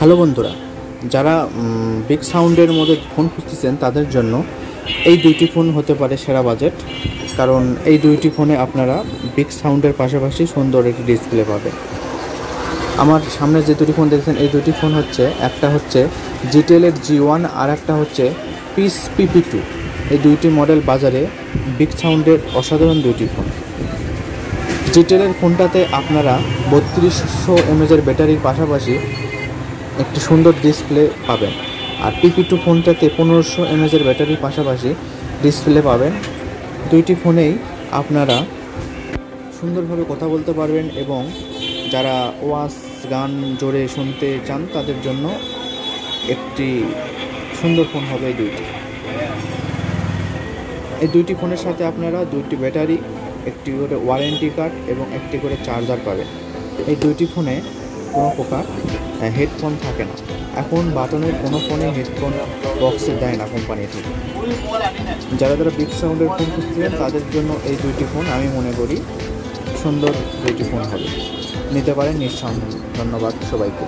Hello বন্ধুরা, যারা big সাউন্ডের মধ্যে ফোন খুঁজতেছেন তাদের জন্য এই দুইটি ফোন হতে পারে সেরা বাজেট। কারণ এই দুইটি ফোনে আপনারা বিগ সাউন্ডের পাশাপাশি সুন্দর একটি ডিসপ্লে পাবেন। আমার সামনে যে দুটি ফোন দেখছেন এই দুটি ফোন হচ্ছে, একটা হচ্ছে জিটেলের G1 আর একটা হচ্ছে পিস PP2। এই দুইটি মডেল বাজারে বিগ সাউন্ডের অসাধারণ দুইটি ফোন। জিটেলের ফোনটাতে আপনারা 3200 mAh ব্যাটারির পাশাপাশি একটি সুন্দর ডিসপ্লে পাবেন, আর PP2 ফোনটাতে 1500 mAh ব্যাটারির পাশাপাশি ডিসপ্লে পাবেন। দুইটি ফোনেই আপনারা সুন্দরভাবে কথা বলতে পারবেন এবং যারা ওয়াজ গান জোরে শুনতে চান তাদের জন্য একটি সুন্দর ফোন হবে এই দুইটি ফোনের সাথে আপনারা দুইটি ব্যাটারি, একটি করে ওয়ারেন্টি কার্ড এবং একটি করে চার্জার পাবেন। এই দুইটি ফোনে কোনো প্রকার হেডফোন থাকে না। এখন বাটনের কোনো ফোনে হেডফোন বক্সে দেয় না কোম্পানি থেকে। যারা বিগ সাউন্ডের ফোন খুঁজছেন তাদের জন্য এই দুইটি ফোন আমি মনে করি সুন্দর দুইটি ফোন হবে, নিতে পারেন নিঃসন্দেহে। ধন্যবাদ সবাইকে।